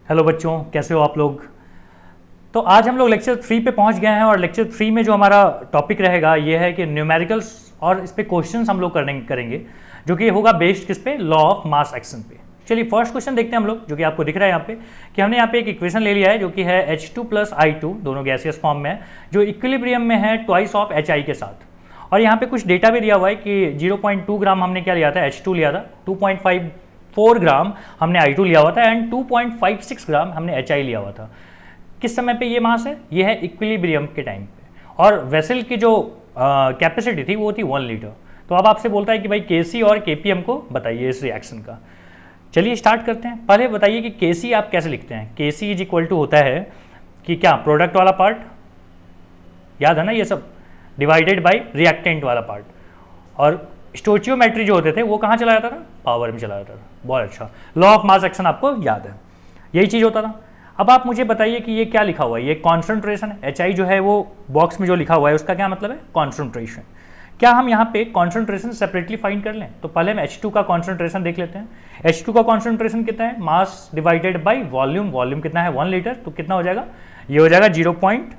Hello बच्चों, कैसे हो आप लोग। तो आज हम लोग लेक्चर 3 पे पहुंच गए हैं और लेक्चर 3 में जो हमारा टॉपिक रहेगा ये है कि न्यूमेरिकल्स और इस पे क्वेश्चंस हम लोग करेंगे जो कि होगा बेस्ड किस पे, लॉ ऑफ मास एक्शन पे। चलिए फर्स्ट क्वेश्चन देखते हैं हम लोग, जो कि आपको दिख रहा है यहाँ पे कि हमने यहाँ पे एक इक्वेशन ले लिया है जो कि है H2 प्लस I2, दोनों गैसियस फॉर्म में है, जो इक्विलिब्रियम में है ट्वाइस ऑफ HI के साथ। और यहाँ पे कुछ डेटा भी दिया हुआ है कि 0.2 ग्राम हमने क्या लिया था, H2 लिया था, 2.54 ग्राम हमने I2 लिया हुआ था एंड 2.56 ग्राम हमने HI लिया हुआ था। किस समय पे ये मास है, ये है इक्विलिब्रियम के टाइम पे। और वेसल की जो कैपेसिटी थी वो थी 1 लीटर। तो अब आपसे बोलता है कि भाई केसी और केपी हमको बताइए इस रिएक्शन का। चलिए स्टार्ट करते हैं। पहले बताइए कि केसी आप कैसे लिखते हैं। केसी इज इक्वल टू होता है कि क्या, प्रोडक्ट वाला पार्ट याद है ना ये सब, डिवाइडेड बाय रिएक्टेंट वाला पार्ट। और स्टोचियोमेट्री जो होते थे वो कहाँ चला जाता था, पावर में चला जाता था। बहुत अच्छा, लॉ ऑफ मास एक्शन आपको याद है, यही चीज़ होता था। अब आप मुझे बताइए कि ये क्या लिखा हुआ है, ये कॉन्सेंट्रेशन है। HI जो है वो बॉक्स में जो लिखा हुआ है उसका क्या मतलब है, कॉन्सेंट्रेशन। क्या हम यहाँ पे कॉन्सेंट्रेशन सेपरेटली फाइंड कर लें? तो पहले हम H2 का कॉन्सेंट्रेशन देख लेते हैं। H2 का कॉन्सेंट्रेशन कितना है, mass divided by volume. Volume कितना है, 1 लीटर, तो कितना हो जाएगा, ये हो जाएगा 0 पॉइंट,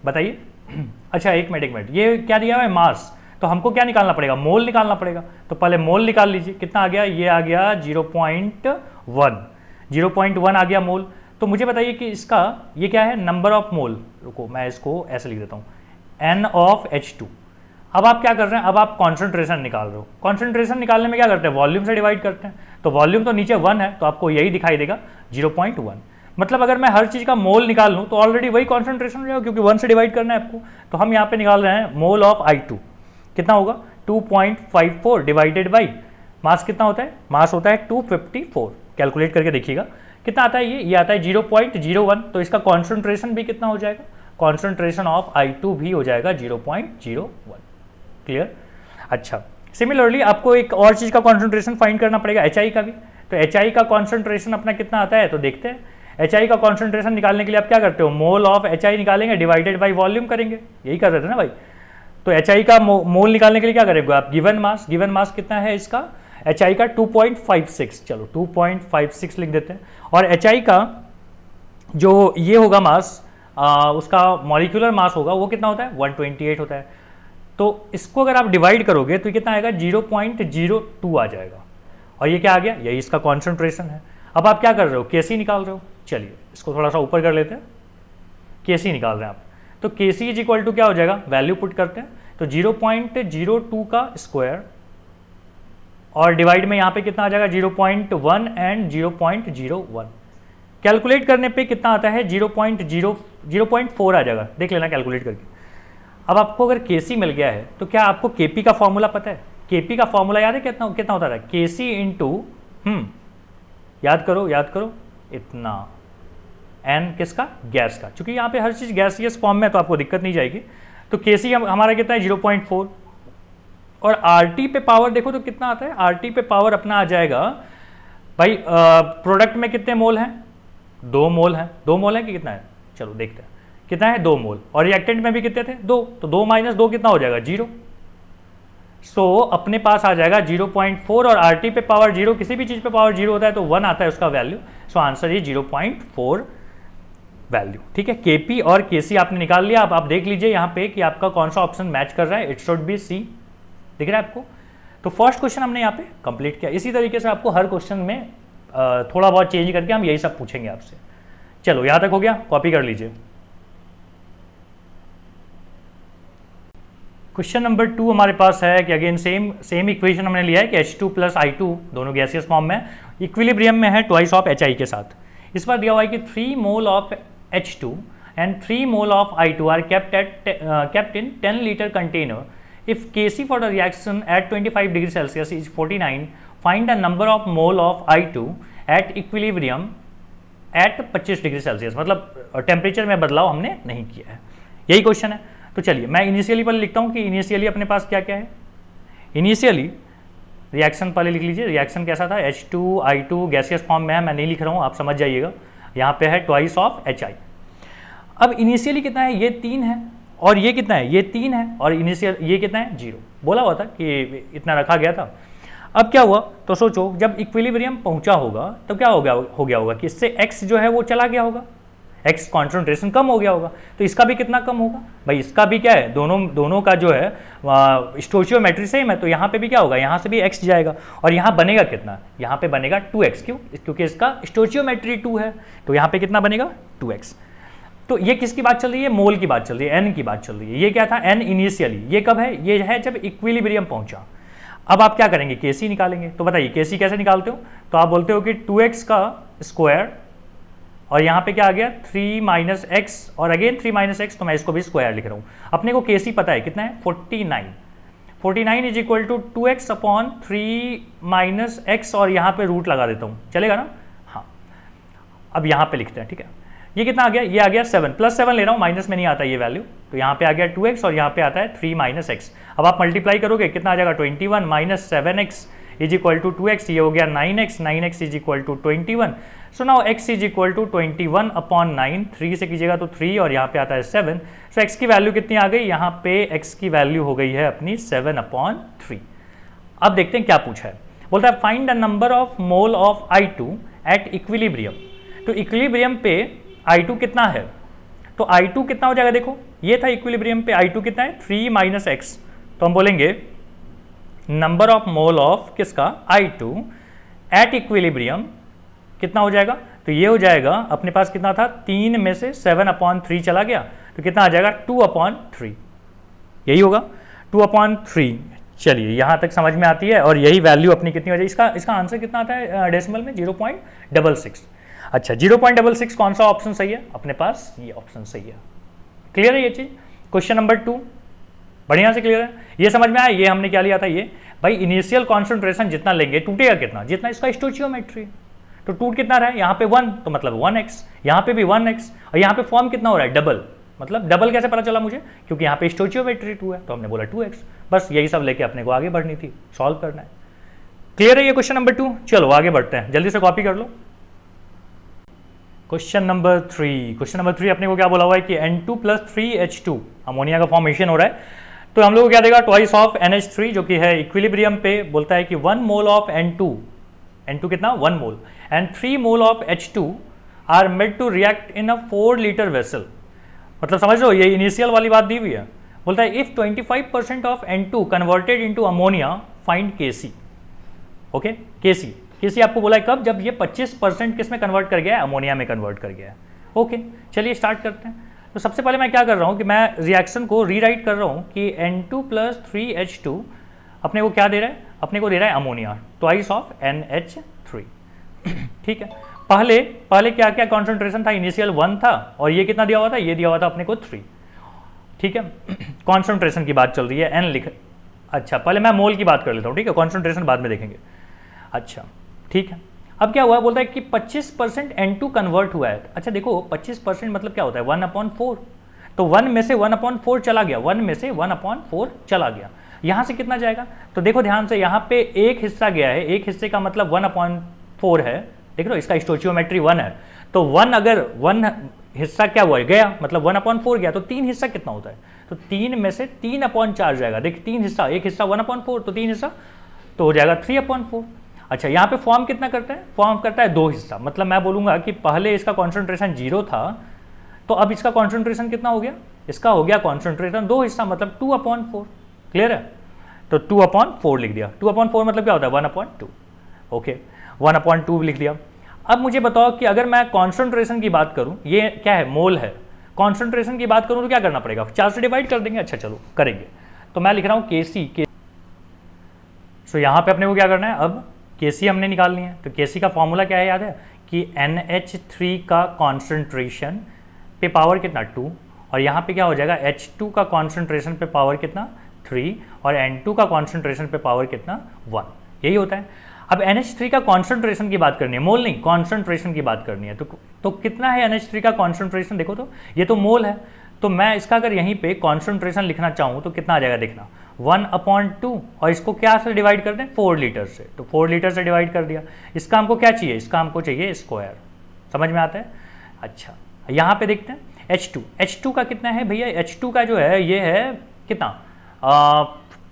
बताइए। अच्छा एक मिनट, ये क्या दिया हुआ है, मास, तो हमको क्या निकालना पड़ेगा, मोल निकालना पड़ेगा। तो पहले मोल निकाल लीजिए, कितना आ गया, ये आ गया 0.1, 0.1 आ गया मोल। तो मुझे बताइए कि इसका ये क्या है, नंबर ऑफ मोल। रुको मैं इसको ऐसे लिख देता हूँ, N ऑफ H2। अब आप क्या कर रहे हैं, अब आप कॉन्सेंट्रेशन निकाल रहे हो। कॉन्सेंट्रेशन निकालने में क्या करते हैं, वॉल्यूम से डिवाइड करते हैं। तो वॉल्यूम तो नीचे 1 है, तो आपको यही दिखाई देगा 0.1। मतलब अगर मैं हर चीज़ का मोल निकाल लूँ तो ऑलरेडी वही कॉन्सेंट्रेशन हो जाएगा, क्योंकि 1 से डिवाइड करना है आपको। तो हम यहाँ पे निकाल रहे हैं मोल ऑफ I2, कितना होगा 2.54 डिवाइडेड बाई मास। कितना होता है, मास होता है 254। कैलकुलेट करके देखिएगा कितना आता है, ये आता है 0.01। तो इसका कॉन्सेंट्रेशन भी कितना हो जाएगा, कॉन्सेंट्रेशन ऑफ I2 भी हो जाएगा 0.01। क्लियर। अच्छा, सिमिलरली आपको एक और चीज़ का कॉन्सेंट्रेशन फाइंड करना पड़ेगा, HI का भी। तो HI का कॉन्सेंट्रेशन अपना कितना आता है, तो देखते हैं। HI का कॉन्सेंट्रेशन निकालने के लिए आप क्या करते हो, मोल ऑफ HI निकालेंगे डिवाइडेड बाई वॉल्यूम करेंगे, यही कर रहे थे ना भाई। तो HI का मोल निकालने के लिए क्या करेंगे आप, गिवन मास। गिवन मास कितना है इसका, HI का 2.56, चलो 2.56 लिख देते हैं। और HI का जो ये होगा मास, उसका मॉलिक्यूलर मास होगा वो कितना होता है, 128 होता है। तो इसको अगर आप डिवाइड करोगे तो कितना आएगा, 0.02 आ जाएगा। और ये क्या आ गया, यही इसका कॉन्सेंट्रेशन है। अब आप क्या कर रहे हो, केसी निकाल रहे हो। चलिए इसको थोड़ा सा ऊपर कर लेते हैं, केसी निकाल रहे हैं आप। तो केसी इज इक्वल टू क्या हो जाएगा, वैल्यू पुट करते हैं। तो 0.02 का स्क्वायर और डिवाइड में यहाँ पे कितना आ जाएगा, 0.1 एंड 0.01। कैलकुलेट करने पे कितना आता है, 0.4 आ जाएगा, देख लेना कैलकुलेट करके। अब आपको अगर केसी मिल गया है तो क्या आपको केपी का फॉर्मूला पता है, केपी का फॉर्मूला याद है, कितना कितना होता था, केसी इंटू याद करो इतना, एन किसका, गैस का। क्योंकि यहाँ पे हर चीज़ गैसियस फॉर्म में है तो आपको दिक्कत नहीं जाएगी। तो केसी हमारा कितना है, 0.4। और आरटी पे पावर देखो तो कितना आता है, आरटी पे पावर अपना आ जाएगा भाई, प्रोडक्ट में कितने मोल हैं, 2 मोल हैं। 2 मोल है कि कितना है, चलो देखते हैं कितना है, 2 मोल। और रिएक्टेंट में भी कितने थे, 2। तो 2 माइनस 2 कितना हो जाएगा, 0। सो अपने पास आ जाएगा 0.4। और आरटी पे पावर 0, किसी भी चीज़ पे पावर 0 होता है तो 1 आता है उसका वैल्यू। सो आंसर ये 0.4 वैल्यू। ठीक है, केपी और केसी आपने निकाल लिया। अब आप देख लीजिए यहाँ पे कि आपका कौन सा ऑप्शन मैच कर रहा है, इट शुड बी सी। दिख रहा है आपको। तो फर्स्ट क्वेश्चन हमने यहाँ पे कंप्लीट किया। इसी तरीके से आपको हर क्वेश्चन में थोड़ा बहुत चेंज करके हम यही सब पूछेंगे आपसे। चलो यहाँ तक हो गया, कॉपी कर लीजिए। क्वेश्चन नंबर 2 हमारे पास है कि अगेन सेम इक्वेशन हमने लिया है कि H2 प्लस I2 दोनों गैसियस फॉर्म में, इक्विलिब्रियम में है ट्वाइस ऑफ HI के साथ। इस बार दिया हुआ है कि 3 mole of H2 and 3 mole of I2 are kept in 10 liter container. If Kc for the reaction at 25 degree Celsius is 49, find the number of mole of I2 at equilibrium at 25 degree Celsius. मतलब temperature में बदलाव हमने नहीं किया है, यही question है। तो चलिए मैं इनिशियली पहले लिखता हूँ कि इनिशियली अपने पास क्या क्या है। इनिशियली रिएक्शन पहले लिख लीजिए, रिएक्शन कैसा था, H2I2 गैसियस फॉर्म में है, मैं नहीं लिख रहा हूँ, आप समझ जाइएगा। यहाँ पे है ट्वाइस ऑफ HI। अब इनिशियली कितना है, ये 3 है, और ये कितना है, ये 3 है, और इनिशियल ये कितना है, 0 बोला हुआ था कि इतना रखा गया था। अब क्या हुआ, तो सोचो जब इक्विलिब्रियम पहुंचा होगा तो क्या हो गया होगा कि इससे x जो है वो चला गया होगा, x कॉन्सेंट्रेशन कम हो गया होगा। तो इसका भी कितना कम होगा भाई, इसका भी क्या है, दोनों का जो है स्टोचियोमेट्री सेम है, तो यहाँ पे भी क्या होगा, यहाँ से भी x जाएगा और यहाँ बनेगा कितना, यहाँ पे बनेगा 2x। क्यों, क्योंकि इसका स्टोचियोमेट्री 2 है, तो यहाँ पे कितना बनेगा 2x। तो ये किसकी बात चल रही है, मोल की बात चल रही है, n की बात चल रही है। ये क्या था, n इनिशियली, ये कब है, ये है जब इक्विलिब्रियम पहुंचा। अब आप क्या करेंगे, केसी निकालेंगे। तो बताइए केसी कैसे निकालते हो, तो आप बोलते हो कि 2x का स्क्वायर और यहाँ पे क्या आ गया 3 माइनस एक्स और अगेन 3 माइनस एक्स, तो मैं इसको भी स्क्वायर लिख रहा हूँ। अपने को केसी पता है कितना है 49 is equal to 2x upon 3 minus X और यहाँ पे रूट लगा देता हूँ, चलेगा ना। हाँ, अब यहाँ पे लिखते हैं, ठीक है। ये कितना आ गया, ये आ गया 7 प्लस 7 ले रहा हूँ, माइनस में नहीं आता ये वैल्यू, तो यहाँ पे आ गया 2x और यहाँ पे आता है 3 माइनस एक्स। अब आप मल्टीप्लाई करोगे कितना आ जाएगा 21 minus 7x is equal to 2x, ये हो गया 9x is equal to 21। So now x is equal to 21 upon 9, 3 से कीजिएगा तो 3 और यहाँ पे आता है 7। सो x की वैल्यू कितनी आ गई, यहाँ पे x की वैल्यू हो गई है अपनी 7 अपॉन 3। अब देखते हैं क्या पूछा है, बोलता है find the number of mole of I2 at equilibrium. तो इक्विलिब्रियम पे I2 कितना है, तो I2 कितना हो जाएगा, देखो ये था इक्विलिब्रियम पे I2 कितना है 3 माइनस एक्स, तो हम बोलेंगे नंबर ऑफ मोल ऑफ किसका I2 एट इक्विलिब्रियम कितना हो जाएगा, तो ये हो जाएगा अपने पास कितना था 3 में से 7 अपॉन 3 चला गया, तो कितना आ जाएगा 2 अपॉन 3, यही होगा 2 अपॉन 3। चलिए यहाँ तक समझ में आती है और यही वैल्यू अपनी कितनी हो जाएगी, इसका आंसर कितना आता है डेसिमल में 0.66। अच्छा 0.66 कौन सा ऑप्शन सही है, अपने पास ये ऑप्शन सही है। क्लियर है ये चीज। क्वेश्चन नंबर 2 बढ़िया से क्लियर है, ये समझ में आया। ये हमने क्या लिया था, ये भाई इनिशियल कॉन्सेंट्रेशन जितना लेंगे टूटेगा कितना, जितना इसका स्टोचियोमेट्री, तो टूट कितना रहा है यहाँ पे 1, तो मतलब 1x, यहाँ पे भी 1x और यहाँ पे फॉर्म कितना हो रहा है डबल, मतलब डबल कैसे पता चला मुझे, क्योंकि यहाँ पे स्टोचियोमेट्री 2 है, तो हमने बोला 2x। बस यही सब लेके अपने को आगे बढ़नी थी, सॉल्व करना है। क्लियर है ये क्वेश्चन नंबर 2। चलो आगे बढ़ते हैं, जल्दी से कॉपी कर लो। क्वेश्चन नंबर 3 अपने को क्या बोला हुआ है कि N2 प्लस 3H2 अमोनिया का फॉर्मेशन हो रहा है, तो हम लोग को क्या देगा ट्वाइस ऑफ NH3 जो कि है इक्विलिब्रियम पे, बोलता है कि 1 मोल ऑफ N2 कितना 1 mole and 3 mole of H2 are made to react in a 4 litre vessel. मतलब समझ लो ये इनिशियल वाली बात दी हुई है। बोलता है if 25% of N2 converted into ammonia find Kc। Okay Kc आपको बोला है कब, जब ये 25% किस में कन्वर्ट कर गया है, अमोनिया में कन्वर्ट कर गया है। ओके चलिए स्टार्ट करते हैं। तो सबसे पहले मैं क्या कर रहा हूँ कि मैं रिएक्शन को रीराइट कर रहा हूँ कि N2 प्लस 3H2 अपने को क्या दे रहा है, अपने को दे रहा है अमोनिया ट्वाइस ऑफ NH3। ठीक है, पहले क्या क्या कॉन्सेंट्रेशन था, इनिशियल 1 था और ये कितना दिया हुआ था, ये दिया हुआ था अपने को 3। ठीक है, कॉन्सेंट्रेशन की बात चल रही है, N लिख, अच्छा पहले मैं मोल की बात कर लेता हूँ, ठीक है, कॉन्सेंट्रेशन बाद में देखेंगे। अच्छा ठीक है, अब क्या हुआ, बोलता है कि 25% N2 कन्वर्ट हुआ है। अच्छा देखो 25% मतलब क्या होता है 1/4, तो 1 में से 1/4 चला गया, 1 में से 1/4 चला गया। यहाँ से कितना जाएगा, तो देखो ध्यान से, यहाँ पे एक हिस्सा गया है, एक हिस्से का मतलब 1/4 है, देख लो इसका स्टोचियोमेट्री 1 है, तो 1 अगर 1 हिस्सा क्या हुआ गया, मतलब 1/4 गया, तो 3 हिस्सा कितना होता है, तो 3 में से 3/4 जाएगा। देख 3 हिस्सा, एक हिस्सा 1/4, तो 3 हिस्सा तो हो जाएगा 3/4। अच्छा यहाँ पे फॉर्म कितना करता है, फॉर्म करता है 2 हिस्सा, मतलब मैं बोलूँगा कि पहले इसका कॉन्सेंट्रेशन 0 था, तो अब इसका कॉन्सेंट्रेशन कितना हो गया, इसका हो गया कॉन्सेंट्रेशन 2 हिस्सा, मतलब 2/4। क्लियर है, तो 2/4 लिख दिया। 2/4 मतलब क्या होता है 1/2। ओके 1/2 लिख दिया। अब मुझे बताओ कि अगर मैं कॉन्सेंट्रेशन की बात करूं, ये क्या है मोल है, कॉन्सेंट्रेशन की बात करूं तो क्या करना पड़ेगा, 4 से डिवाइड कर देंगे। अच्छा चलो करेंगे, तो मैं लिख रहा हूं Kc। सो यहाँ पे अपने को क्या करना है, अब Kc हमने निकालनी है, तो Kc का फॉर्मूला क्या है याद है कि NH3 का कॉन्सेंट्रेशन पे पावर कितना 2 और यहाँ पे क्या हो जाएगा H2 का कॉन्सेंट्रेशन पे पावर कितना 3 और N2 का कॉन्सेंट्रेशन पे पावर कितना 1, यही होता है। अब NH3 का कॉन्सेंट्रेशन की बात करनी है, मोल नहीं, कॉन्सेंट्रेशन की बात करनी है, तो कितना है NH3 का कॉन्सेंट्रेशन, देखो तो ये तो मोल है, तो मैं इसका अगर यहीं पे कॉन्सेंट्रेशन लिखना चाहूँ तो कितना आ जाएगा, देखना 1/2 और इसको क्या से डिवाइड कर दें 4 लीटर से, तो 4 लीटर से डिवाइड कर दिया। इसका हमको क्या चाहिए, इसका हमको चाहिए स्क्वायर, समझ में आता है। अच्छा यहाँ पे देखते हैं H2 का कितना है भैया, H2 का जो है ये है कितना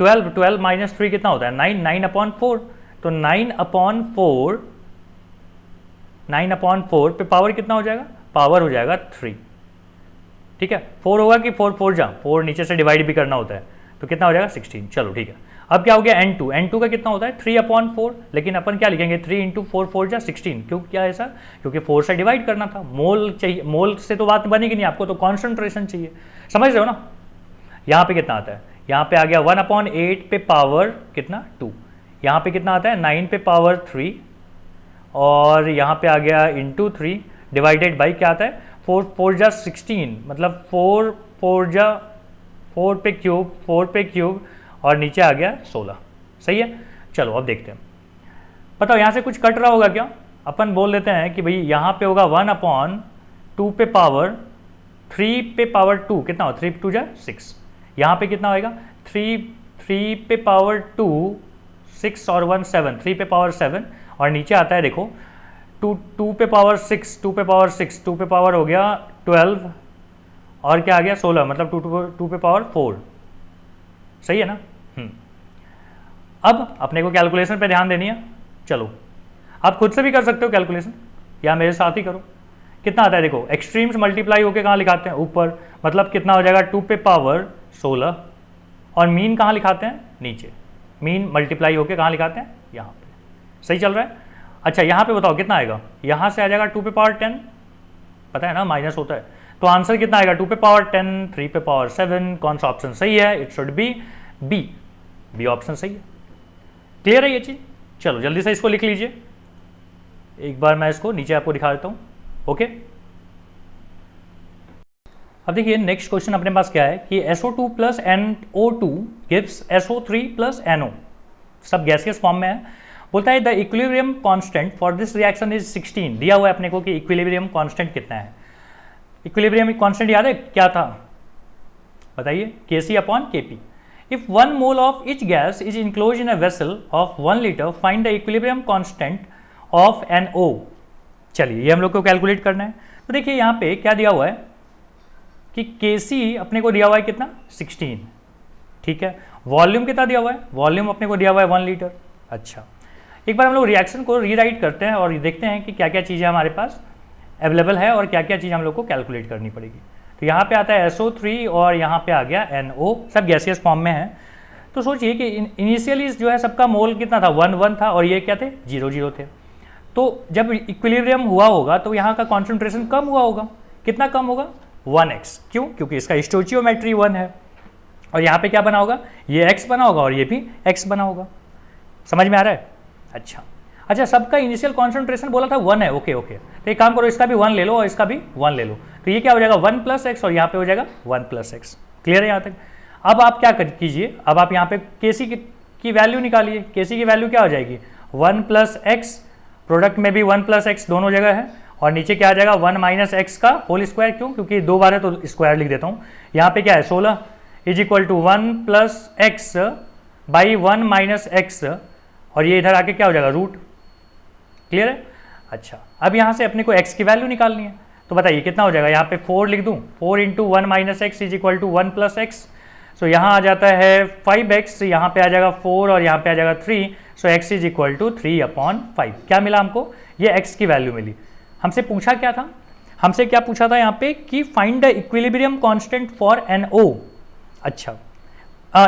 12 माइनस 3 कितना होता है 9, 9/4, तो 9/4, 9/4 पे पावर कितना हो जाएगा, पावर हो जाएगा 3, ठीक है। 4 होगा कि 4 4 जा, 4 नीचे से डिवाइड भी करना होता है, तो कितना हो जाएगा 16, चलो ठीक है। अब क्या हो गया n2, n2 का कितना होता है 3/4, लेकिन अपन क्या लिखेंगे 3 × 4 4 जा 16, क्यों क्या ऐसा, क्योंकि 4 से डिवाइड करना था, मोल चाहिए, मोल से तो बात बनेगी नहीं, आपको तो कॉन्सेंट्रेशन चाहिए, समझ रहे हो ना। यहाँ पे कितना आता है, यहाँ पे आ गया 1/8 पे पावर कितना 2, यहाँ पे कितना आता है 9 पे पावर 3, और यहाँ पे आ गया इंटू 3 डिवाइडेड बाई क्या आता है 4 4 जा 16, मतलब 4 4 जा 4 पे क्यूब, 4 पे क्यूब, और नीचे आ गया 16, सही है। चलो अब देखते हैं, बताओ यहाँ से कुछ कट रहा होगा क्या, अपन बोल देते हैं कि भाई यहाँ पे होगा 1/2 पे पावर 3 पे पावर 2, कितना हो 3 2 जा 6, यहाँ पे कितना होएगा 3 पे पावर 2 6 और 1 7, 3 पे पावर 7, और नीचे आता है देखो 2 पे पावर 6, 2 पे पावर 6, 2 पे पावर हो गया 12, और क्या आ गया 16, मतलब 2 पे पावर 4, सही है ना। अब अपने को कैलकुलेशन पे ध्यान देनी है, चलो आप खुद से भी कर सकते हो कैलकुलेशन, या मेरे साथ ही करो। कितना आता है देखो, एक्सट्रीम्स मल्टीप्लाई होके कहाँ लिखाते हैं ऊपर, मतलब कितना हो जाएगा 2 पे पावर 16, और मीन कहाँ लिखाते हैं नीचे, मीन मल्टीप्लाई होके कहाँ लिखाते हैं यहाँ पे, सही चल रहा है। अच्छा यहाँ पे बताओ कितना आएगा, यहाँ से आ जाएगा 2 पे पावर 10, पता है ना माइनस होता है, तो आंसर कितना आएगा 2 पे पावर 10, 3 पे पावर 7, कौन सा ऑप्शन सही है, it should be B option सही है। क्लियर है ये चीज, चलो जल्दी से इसको लिख लीजिए, एक बार मैं इसको नीचे आपको दिखा देता हूँ, ओके। अब देखिए नेक्स्ट क्वेश्चन अपने पास क्या है कि SO2 plus NO2 gives SO3 plus NO, सब गैसियस फॉर्म में है। बोलता है the equilibrium constant for this reaction is 16, दिया हुआ है अपने को कि इक्विलिब्रियम कांस्टेंट कितना है। इक्विलिब्रियम कांस्टेंट याद है क्या था, बताइए, Kc/Kp। If 1 mole of each gas is enclosed in a vessel of 1 liter, find the equilibrium constant of NO। चलिए ये हम लोग को कैलकुलेट करना है, तो देखिए यहाँ पे क्या दिया हुआ है कि Kc अपने को दिया हुआ है कितना 16, ठीक है। वॉल्यूम कितना दिया हुआ है, वॉल्यूम अपने को दिया हुआ है 1 लीटर। अच्छा एक बार हम लोग रिएक्शन को रीराइट करते हैं और देखते हैं कि क्या क्या चीज़ें हमारे पास अवेलेबल है और क्या क्या चीज़ हम लोग को कैलकुलेट करनी पड़ेगी। तो यहाँ पे आता है SO3 और यहाँ पे आ गया NO, सब गैसियस फॉर्म में है। तो सोचिए कि इनिशियली जो है सबका मोल कितना था 1 1 था और ये क्या थे 0 0 थे। तो जब इक्विलिब्रियम हुआ होगा तो यहाँ का कॉन्सेंट्रेशन कम हुआ होगा, कितना कम होगा 1x, क्यों, क्योंकि इसका स्टोचियोमेट्री 1 है, और यहाँ पे क्या बना होगा ये x बना होगा और ये भी x बना होगा। समझ में आ रहा है। अच्छा सबका इनिशियल कॉन्सेंट्रेशन बोला था 1 है, ओके तो एक काम करो, इसका भी 1 ले लो और इसका भी 1 ले लो, तो ये क्या हो जाएगा 1 + x और यहाँ पे हो जाएगा 1 + x। क्लियर है यहाँ तक। अब आप क्या कीजिए, अब आप यहाँ पे Kc की वैल्यू निकालिए। Kc की वैल्यू क्या हो जाएगी 1 + x, प्रोडक्ट में भी 1 + x दोनों जगह है, और नीचे क्या आ जाएगा 1 - x का होल स्क्वायर, क्यों, क्योंकि 2 बार है तो स्क्वायर लिख देता हूँ। यहाँ पे क्या है 16 = 1 + x / 1 - x, और ये इधर आके क्या हो जाएगा रूट। क्लियर है। अच्छा अब यहाँ से अपने को x की वैल्यू निकालनी है, तो बताइए कितना हो जाएगा, यहाँ पे 4 लिख दूँ, 4 × 1 - x = 1 + x, सो यहाँ आ जाता है 5x, यहाँ पे आ जाएगा 4 और यहाँ पे आ जाएगा 3, सो x = 3/5। क्या मिला हमको, ये x की वैल्यू मिली। हमसे पूछा क्या था, हमसे क्या पूछा था यहाँ पे कि find the equilibrium constant for NO। अच्छा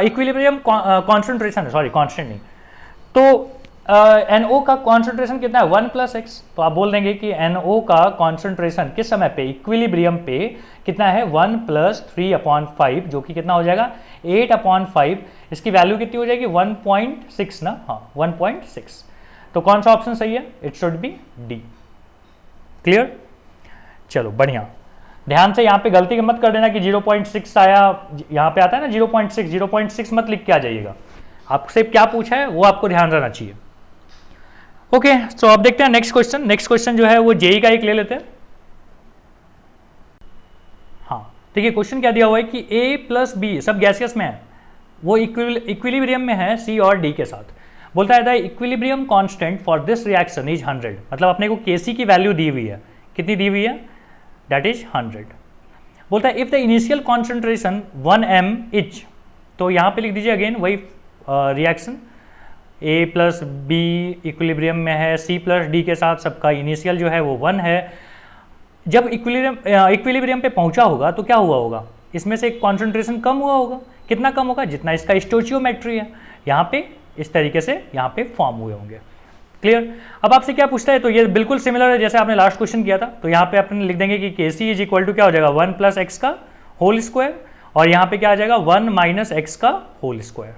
इक्विलिब्रियम कॉन्सेंट्रेशन, सॉरी कांस्टेंट नहीं, तो NO का कॉन्सेंट्रेशन कितना है 1 + x, तो आप बोल देंगे कि NO का कॉन्सेंट्रेशन किस समय पे इक्विलिब्रियम पे कितना है 1 + 3/5, जो कि कितना हो जाएगा 8/5। इसकी वैल्यू कितनी हो जाएगी 1.6 ना, हाँ 1.6। तो कौन सा ऑप्शन सही है, it should B D. Clear, चलो बढ़िया। ध्यान से यहाँ पे गलती मत कर देना कि 0.6 आया, यहाँ पे आता है ना 0.6 मत लिख के आ जाइएगा, आपसे क्या पूछा है वो आपको ध्यान रहना चाहिए। ओके तो अब देखते हैं नेक्स्ट क्वेश्चन। नेक्स्ट क्वेश्चन जो है वो जेई का एक ले लेते हैं। हाँ देखिए क्वेश्चन क्या दिया हुआ है कि A + B सब गैसियस में है, वो इक्विलिब्रियम में है C और D के साथ। बोलता है the equilibrium constant for this reaction is 100, मतलब अपने को Kc की वैल्यू दी हुई है, कितनी दी हुई है, दैट इज 100। बोलता है if the initial concentration 1 m etch, तो यहाँ पे लिख दीजिए अगेन वही रिएक्शन, ए प्लस बी इक्विलिब्रियम में है, सी प्लस डी के साथ सबका इनिशियल जो है वो 1 है। जब इक्विलिब्रियम पे पहुंचा होगा तो क्या हुआ होगा, इसमें से कॉन्सेंट्रेशन कम हुआ होगा। कितना कम होगा, जितना इसका स्टोचियोमेट्री है यहाँ पे इस तरीके से यहाँ पे फॉर्म हुए होंगे। क्लियर। अब आपसे क्या पूछता है, तो ये बिल्कुल सिमिलर है जैसे आपने लास्ट क्वेश्चन किया था। तो यहाँ पे अपन लिख देंगे कि के सी इज इक्वल टू क्या हो जाएगा 1 प्लस एक्स का होल स्क्वायर, और यहाँ पे क्या आ जाएगा 1 माइनस एक्स का होल स्क्वायर।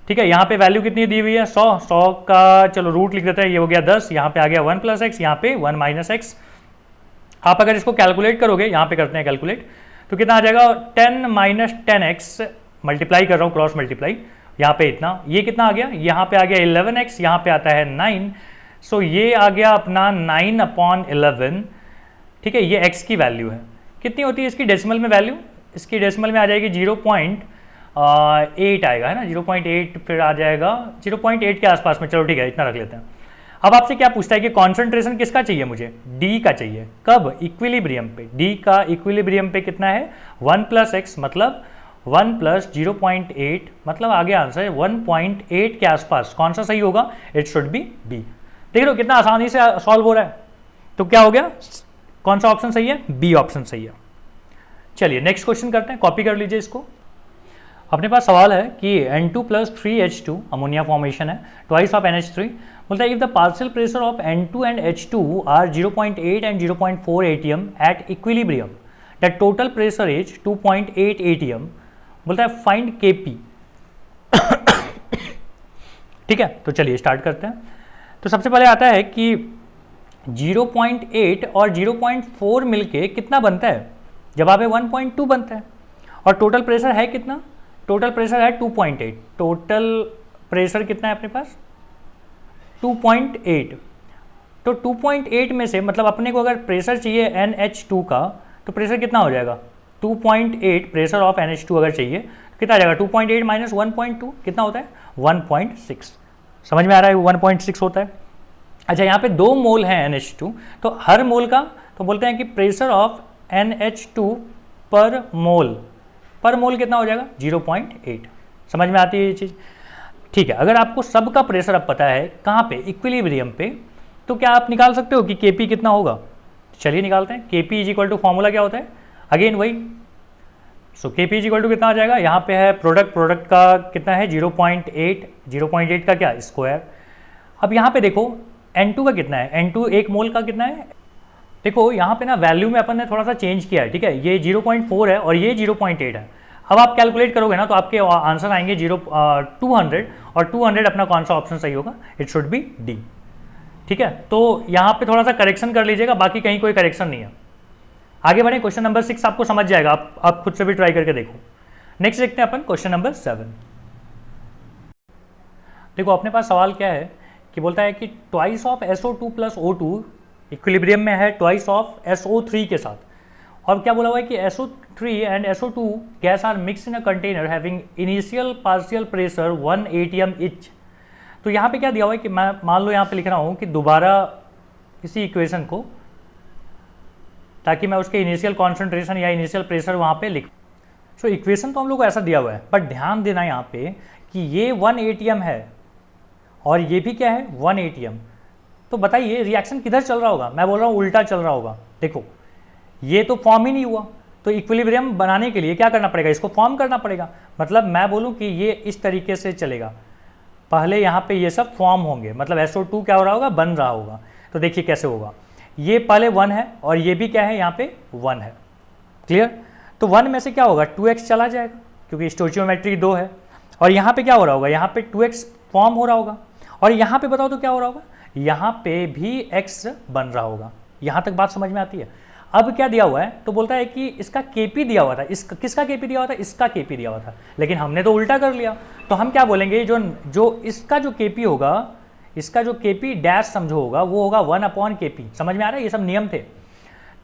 ठीक है, यहाँ पे वैल्यू कितनी दी हुई है 100 का, चलो रूट लिख देते हैं, ये हो गया 10, यहाँ पे आ गया 1 प्लस एक्स, यहाँ पे 1 माइनस एक्स। आप अगर इसको कैलकुलेट करोगे, यहाँ पे करते हैं कैलकुलेट, तो कितना आ जाएगा 10 माइनस 10x, मल्टीप्लाई कर रहा हूँ क्रॉस मल्टीप्लाई, यहाँ पे इतना, ये कितना आ गया, यहाँ पे आ गया 11x, यहाँ पे आता है 9, सो ये आ गया अपना 9/11। ठीक है, ये x की वैल्यू है। कितनी होती है इसकी डेसिमल में वैल्यू, इसकी डेसिमल में आ जाएगी 0.8 आएगा, है ना, 0.8 फिर आ जाएगा 0.8 के आसपास में। चलो ठीक है, इतना रख लेते हैं। अब आपसे क्या पूछता है कि कॉन्सेंट्रेशन किसका चाहिए, मुझे डी का चाहिए। कब, इक्विलिब्रियम पे। डी का इक्विलिब्रियम पे कितना है 1 प्लस एक्स, मतलब 1 प्लस 0.8, मतलब आगे आंसर 1.8 के आसपास। कौन सा सही होगा, इट शुड बी बी। देख लो कितना आसानी से सॉल्व हो रहा है। तो क्या हो गया, कौन सा ऑप्शन सही है, बी ऑप्शन सही है। चलिए नेक्स्ट क्वेश्चन करते हैं, कॉपी कर लीजिए इसको। अपने पास सवाल है कि N2 प्लस 3H2 अमोनिया फॉर्मेशन है, ट्वाइस ऑफ NH3। बोलता है if the partial pressure of N2 and H2 are 0.8 and 0.4 atm at equilibrium, the total pressure is 2.8 atm। बोलता है फाइंड Kp। ठीक है, तो चलिए स्टार्ट करते हैं। तो सबसे पहले आता है कि 0.8 और 0.4 मिलके कितना बनता है, जवाब है 1.2 बनता है। और टोटल प्रेशर है कितना, टोटल प्रेशर है 2.8। टोटल प्रेशर कितना है अपने पास 2.8। तो 2.8 में से मतलब अपने को अगर प्रेशर चाहिए NH2 का, तो प्रेशर कितना हो जाएगा 2.8, प्रेशर ऑफ NH2 अगर चाहिए तो कितना आ जाएगा 2.8 माइनस 1.2 कितना होता है 1.6। समझ में आ रहा है, 1.6 होता है। अच्छा, यहाँ पे 2 मोल है NH2, तो हर मोल का, तो बोलते हैं कि प्रेशर ऑफ NH2 पर मोल कितना हो जाएगा 0.8। समझ में आती है ये चीज़। ठीक है, अगर आपको सबका प्रेशर अब पता है कहाँ पे, इक्विलिब्रियम पे, तो क्या आप निकाल सकते हो कि Kp कितना होगा। चलिए निकालते हैं। Kp is equal to formula क्या होता है, अगेन वही। So Kp is equal to कितना आ जाएगा, यहाँ पे है प्रोडक्ट का कितना है 0.8 का क्या स्क्वायर। अब यहाँ पे देखो N2 का कितना है, N2 एक मोल का कितना है। देखो यहाँ पे ना वैल्यू में अपन ने थोड़ा सा चेंज किया है। ठीक है, ये 0.4 है और ये 0.8 है। अब आप कैलकुलेट करोगे ना तो आपके आंसर आएंगे 200, और 200 अपना कौन सा ऑप्शन सही होगा, इट शुड बी डी। ठीक है, तो यहाँ पे थोड़ा सा करेक्शन कर लीजिएगा, बाकी कहीं कोई करेक्शन नहीं है। आगे बढ़े, क्वेश्चन नंबर 6 आपको समझ जाएगा, आप खुद से भी ट्राई करके देखो। नेक्स्ट देखते हैं अपन क्वेश्चन नंबर 7। देखो अपने पास सवाल क्या है कि बोलता है कि twice of SO2 plus O2 equilibrium में है ट्वाइस ऑफ SO3 के साथ। और क्या बोला हुआ है कि SO3 and SO2 gas are mix in a container having initial partial pressure 1 atm each. तो यहाँ पे क्या दिया हुआ है कि मैं मान लो यहाँ पे लिख रहा हूँ कि दोबारा इसी इक्वेशन को, ताकि मैं उसके इनिशियल कॉन्सेंट्रेशन या इनिशियल प्रेशर वहाँ पे लिख। सो इक्वेशन तो हम लोग को ऐसा दिया हुआ है, बट ध्यान देना यहाँ पे कि ये 1 atm है और ये भी क्या है 1 atm। तो बताइए रिएक्शन किधर चल रहा होगा, मैं बोल रहा हूँ उल्टा चल रहा होगा। देखो ये तो फॉर्म ही नहीं हुआ, तो इक्विलिब्रियम बनाने के लिए क्या करना पड़ेगा, इसको फॉर्म करना पड़ेगा। मतलब मैं बोलूँ कि ये इस तरीके से चलेगा, पहले यहाँ पे ये सब फॉर्म होंगे, मतलब SO2 क्या हो रहा होगा, बन रहा होगा। तो देखिए कैसे होगा, ये पहले 1 है और ये भी क्या है यहाँ पे 1 है। क्लियर। तो 1 में से क्या होगा 2x चला जाएगा, क्योंकि स्टोचियोमेट्री 2 है। और यहाँ पे क्या हो रहा होगा, यहाँ पे 2x फॉर्म हो रहा होगा। और यहाँ पे बताओ तो क्या हो रहा होगा, यहाँ पे भी x बन रहा होगा। यहाँ तक बात समझ में आती है। अब क्या दिया हुआ है, तो बोलता है कि इसका Kp दिया हुआ था, किसका Kp दिया हुआ था, इसका Kp दिया हुआ था, लेकिन हमने तो उल्टा कर लिया। तो हम क्या बोलेंगे, जो इसका जो Kp होगा, इसका जो Kp डैश समझो होगा, वो होगा 1/Kp। समझ में आ रहा है, ये सब नियम थे।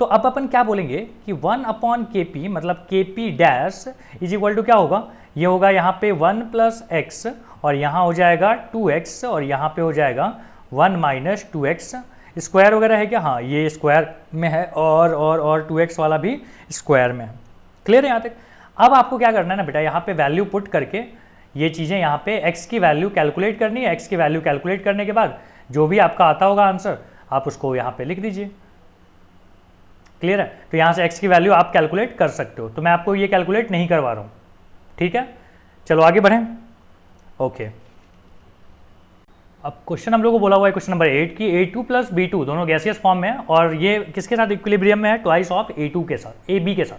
तो अब अपन क्या बोलेंगे कि 1/Kp मतलब Kp dash is equal to क्या होगा, ये होगा यहाँ पे 1 प्लस एक्स, और यहाँ हो जाएगा 2x, और यहाँ पे हो जाएगा 1 माइनस 2x। स्क्वायर वगैरह है क्या, हाँ ये स्क्वायर में है, और 2x वाला भी स्क्वायर में है। क्लियर है यहाँ तक। अब आपको क्या करना है ना बेटा, यहाँ पे वैल्यू पुट करके ये चीज़ें यहाँ पे x की वैल्यू कैलकुलेट करनी है। x की वैल्यू कैलकुलेट करने के बाद जो भी आपका आता होगा आंसर आप उसको यहाँ पे लिख दीजिए। क्लियर है? तो यहाँ से x की वैल्यू आप कैलकुलेट कर सकते हो, तो मैं आपको ये कैलकुलेट नहीं करवा रहा हूँ। ठीक है, चलो आगे बढ़ें। ओके, अब क्वेश्चन हम लोग को बोला हुआ है क्वेश्चन नंबर 8 कि A2 प्लस B2 दोनों गैसियस फॉर्म में है और ये किसके साथ इक्विलिब्रियम में है? ट्वाइस ऑफ A2 के साथ, AB के साथ।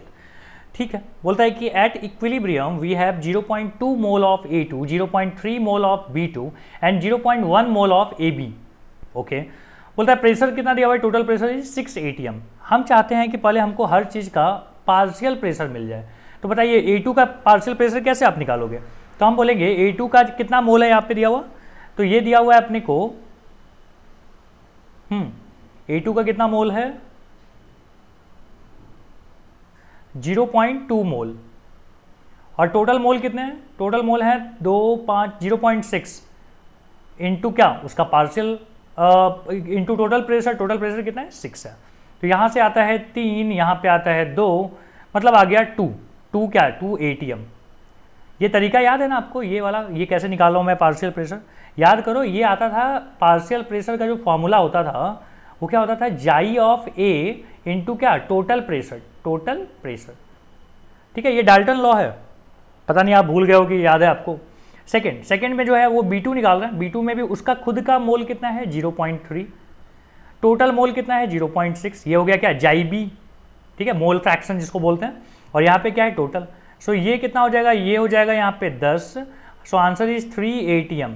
ठीक है, बोलता है कि at equilibrium we have 0.2 mole of A2, 0.3 mole of B2 and 0.1 mole of AB। Okay, बोलता है प्रेशर कितना दिया हुआ है? Total pressure is 6 atm। हम चाहते हैं कि पहले हमको हर चीज़ का पार्शियल प्रेशर मिल जाए। तो बताइए A2 का पार्शियल प्रेशर कैसे आप निकालोगे? तो हम बोलेंगे A2 का कितना मोल है यहाँ पे दिया हुआ, तो ये दिया हुआ है अपने को A2 का कितना मोल है? 0.2 मोल। और टोटल मोल कितने हैं? टोटल मोल है 0.6 इंटू क्या उसका partial into total pressure. Total pressure कितना है? 6 है। तो यहाँ से आता है 3, यहाँ पे आता है 2, मतलब आ गया 2 क्या है? 2 atm। ये तरीका याद है ना आपको, ये वाला, ये कैसे निकाल रहा हूँ मैं पार्शियल प्रेशर? याद करो, ये आता था पार्शियल प्रेशर का जो फॉर्मूला होता था वो क्या होता था? जाई ऑफ ए इंटू क्या? Total pressure. टोटल प्रेशर, ठीक है, ये डाल्टन लॉ है। पता नहीं आप भूल गए हो कि याद है आपको। सेकंड में जो है वो B2 निकाल रहे हैं। B2 में भी उसका खुद का मोल कितना है? 0.3। टोटल मोल कितना है? 0.6। ये हो गया क्या? जाई बी, ठीक है, मोल फ्रैक्शन जिसको बोलते हैं। और यहाँ पे क्या है? टोटल। सो ये कितना हो जाएगा? ये हो जाएगा यहाँ पे 10। So answer is 3 atm।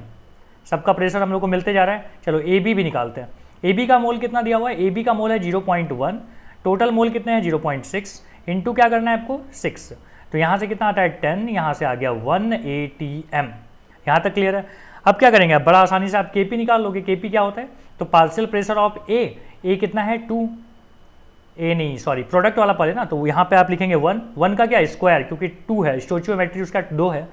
सबका प्रेशर हम लोग को मिलते जा रहा है। चलो AB भी निकालते हैं। AB का मोल कितना दिया हुआ है? AB का मोल है 0.1। टोटल मोल कितने हैं? 0.6 इंटू क्या करना है आपको? 6। तो यहाँ से कितना आता है? 10। यहाँ से आ गया 1 atm। यहाँ तक क्लियर है? अब क्या करेंगे? बड़ा आसानी से आप KP निकाल लोगे। KP क्या होता है? तो पार्शियल प्रेशर ऑफ A कितना है? 2। A नहीं, सॉरी, प्रोडक्ट वाला पड़े ना, तो यहाँ पे आप लिखेंगे 1 का क्या? स्क्वायर, क्योंकि 2 है, स्टोइचियोमेट्री उसका 2 है।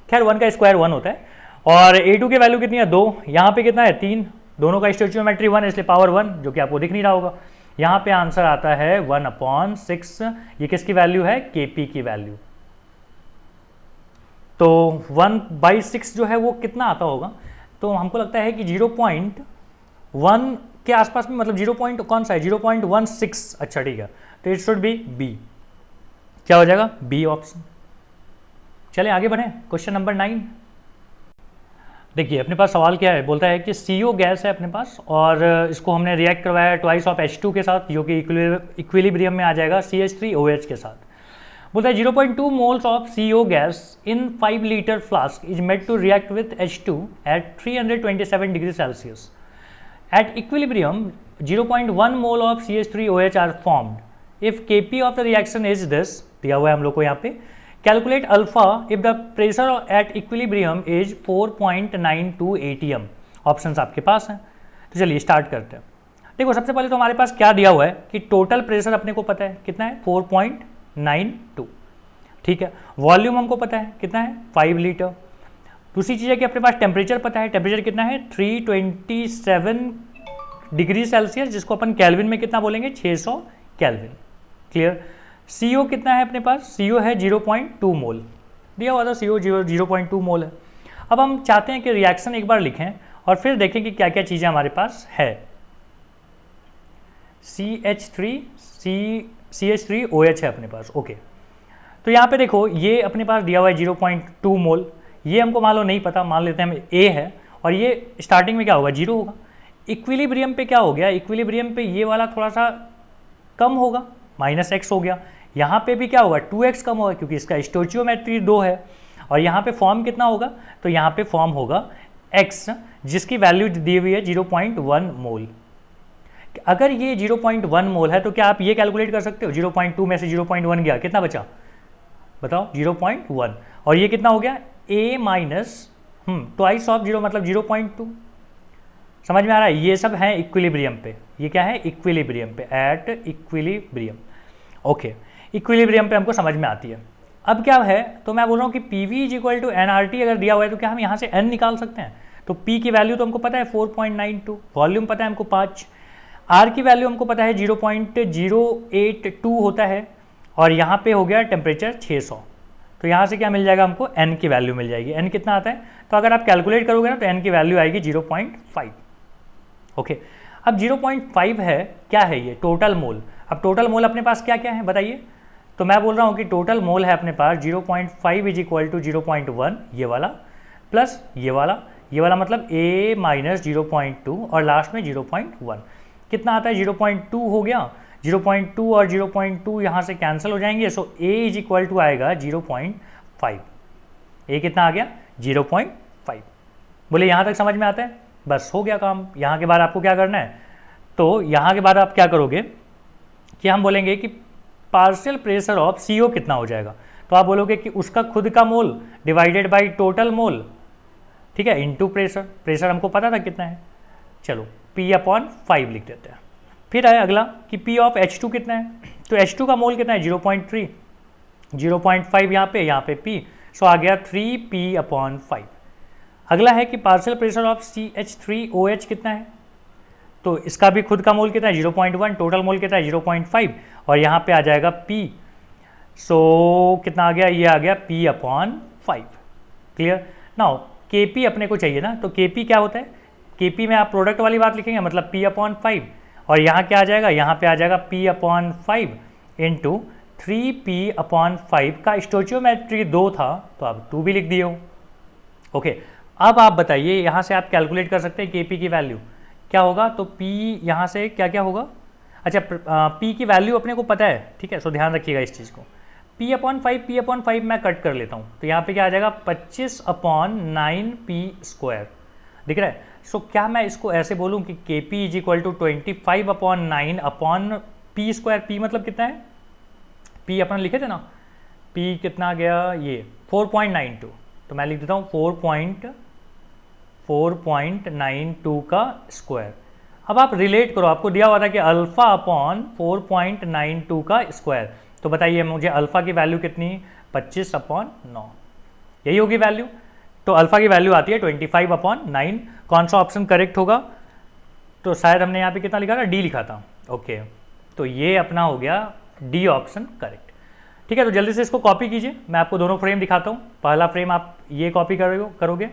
खैर 1 का स्क्वायर 1 होता है। और A2 की वैल्यू कितनी है? 2। यहाँ पे कितना है? 3। दोनों का स्टोइचियोमेट्री 1 है, इसलिए पावर 1, जो कि आपको दिख नहीं रहा होगा। यहाँ पे आंसर आता है 1/6। ये किसकी वैल्यू है? KP की वैल्यू। तो 1/6 जो है वो कितना आता होगा? तो हमको लगता है कि 0.1 के आसपास में, मतलब 0 पॉइंट कौन सा है? 0.16। अच्छा ठीक है, तो इट शुड बी B। क्या हो जाएगा? B option. चले आगे बढ़ें। Question number 9। देखिए अपने पास सवाल क्या है, बोलता है कि CO गैस है अपने पास और इसको हमने रिएक्ट करवाया है ट्वाइस ऑफ H2 के साथ, जो कि इक्विलिब्रियम में आ जाएगा CH3OH के साथ। बोलता है 0.2 moles of CO gas in 5 litre flask is made to react with H2 at 327 degree Celsius. At equilibrium 0.1 mole of CH3OH are formed. If KP of the reaction is this, दिया हुआ है हम लोग को यहाँ पे। Calculate alpha if the pressure at equilibrium is 4.92 atm। Options आपके पास हैं, तो चलिए स्टार्ट करते हैं। देखो सबसे पहले तो हमारे पास क्या दिया हुआ है कि टोटल प्रेशर अपने को पता है कितना है? 4.92। ठीक है, वॉल्यूम हमको पता है कितना है? 5 लीटर। दूसरी चीज़ है कि अपने पास टेम्परेचर पता है। टेम्परेचर कितना है? 327 डिग्री सेल्सियस, जिसको अपन केल्विन में कितना बोलेंगे? 600 केल्विन। क्लियर? CO कितना है अपने पास? CO है 0.2 मोल, दिया हुआ था CO 0.2 मोल है। अब हम चाहते हैं कि रिएक्शन एक बार लिखें और फिर देखें कि क्या क्या चीज़ें हमारे पास है। CH3OH है अपने पास। ओके, तो यहाँ पे देखो ये अपने पास दिया हुआ है 0.2 मोल। ये हमको मान लो नहीं पता, मान लेते हैं हम A है और ये स्टार्टिंग में क्या होगा? 0 होगा। इक्विलिब्रियम पे क्या हो गया? इक्विलिब्रियम पे ये वाला थोड़ा सा कम होगा, -x हो गया। यहाँ पे भी क्या होगा? 2x कम होगा, क्योंकि इसका स्टोइचियोमेट्री 2 है। और यहाँ पे फॉर्म कितना होगा? तो यहाँ पे फॉर्म होगा x, जिसकी वैल्यू दी हुई है 0.1 मोल। अगर ये 0.1 मोल है तो क्या आप ये कैलकुलेट कर सकते हो? 0.2 में से 0.1 गया, कितना बचा? बताओ, 0.1। और ये कितना हो गया? A माइनस ट्वाइस ऑफ 0, मतलब 0.2। समझ में आ रहा है? ये सब है इक्विलिब्रियम पे। ये क्या है? इक्विलिब्रियम पे, एट इक्विलिब्रियम। ओके, इक्विलिब्रियम पे हमको समझ में आती है। अब क्या है, तो मैं बोल रहा हूँ कि PV is equal to NRT अगर दिया हुआ है तो क्या हम यहाँ से N निकाल सकते हैं? तो P की वैल्यू तो हमको पता है 4.92, वॉल्यूम पता है हमको 5, R की वैल्यू हमको पता है 0.082 होता है, और यहाँ पे हो गया टेम्परेचर 600। तो यहाँ से क्या मिल जाएगा हमको, n की वैल्यू मिल जाएगी। n कितना आता है, तो अगर आप कैलकुलेट करोगे ना तो n की वैल्यू आएगी 0.5। ओके, अब 0.5 है, क्या है ये, टोटल मोल। अब टोटल मोल अपने पास क्या क्या है बताइए, तो मैं बोल रहा हूँ कि टोटल मोल है अपने पास 0.5 इज इक्वल टू 0.1 ये वाला प्लस ये वाला मतलब a माइनस 0.2 और लास्ट में 0.1 कितना आता है 0.2 हो गया। 0.2 और 0.2 यहाँ से कैंसिल हो जाएंगे, सो a इज इक्वल टू आएगा 0.5। a कितना आ गया 0.5। बोले यहाँ तक समझ में आता है, बस हो गया काम। यहाँ के बाद आपको क्या करना है, तो यहाँ के बाद आप क्या करोगे कि हम बोलेंगे कि पार्शियल प्रेशर ऑफ CO कितना हो जाएगा, तो आप बोलोगे कि उसका खुद का मोल डिवाइडेड बाय टोटल मोल, ठीक है, इनटू प्रेशर हमको पता था कितना है, चलो P/5 लिख देते हैं। फिर आया अगला कि P ऑफ H2 कितना है, तो H2 का मोल कितना है 0.3, 0.5 यहाँ पे P, सो आ गया 3P/5। अगला है कि पार्शियल प्रेशर ऑफ CH3OH कितना है, तो इसका भी खुद का मोल कितना है 0.1, टोटल मोल कितना है 0.5 और यहाँ पे आ जाएगा P, सो कितना आ गया, ये आ गया P/5। क्लियर। नाउ Kp अपने को चाहिए ना, तो Kp क्या होता है, Kp में आप प्रोडक्ट वाली बात लिखेंगे मतलब P/5 और यहाँ क्या आ जाएगा, यहाँ पे आ जाएगा P/5 इंटू 3P/5 का स्टोचियोमेट्री 2 था तो आप 2 भी लिख दिए हो। ओके, अब आप बताइए, यहाँ से आप कैलकुलेट कर सकते हैं Kp की वैल्यू क्या होगा, तो P यहाँ से क्या क्या होगा, अच्छा P की वैल्यू अपने को पता है, ठीक है, सो ध्यान रखिएगा इस चीज़ को। P/5 मैं कट कर लेता हूँ, तो यहाँ पे क्या आ जाएगा 25/9P² दिख रहा है। सो क्या मैं इसको ऐसे बोलूँ कि Kp is equal to 25/9/P²। P मतलब कितना है, P अपन लिखे थे ना, P कितना गया ये 4.92, तो मैं लिख देता हूँ 4.92 का स्क्वायर। अब आप रिलेट करो, आपको दिया हुआ था कि α/4.92 का स्क्वायर, तो बताइए मुझे अल्फ़ा की वैल्यू कितनी, 25/9, यही होगी वैल्यू। तो अल्फ़ा की वैल्यू आती है 25/9। कौन सा ऑप्शन करेक्ट होगा, तो शायद हमने यहाँ पे कितना लिखा था, डी लिखा था। ओके, तो ये अपना हो गया डी ऑप्शन करेक्ट। ठीक है, तो जल्दी से इसको कॉपी कीजिए, मैं आपको दोनों फ्रेम दिखाता हूँ। पहला फ्रेम आप ये कॉपी करोगे,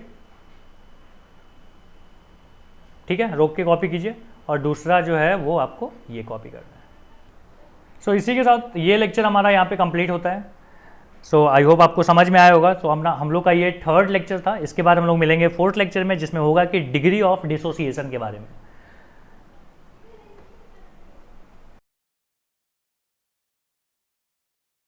ठीक है, रोक के कॉपी कीजिए, और दूसरा जो है वो आपको ये कॉपी करना है। सो इसी के साथ ये लेक्चर हमारा यहाँ पे कंप्लीट होता है। सो आई होप आपको समझ में आया होगा। सो हम लोग का ये 3rd लेक्चर था, इसके बाद हम लोग मिलेंगे 4th लेक्चर में, जिसमें होगा कि डिग्री ऑफ डिसोसिएशन के बारे में।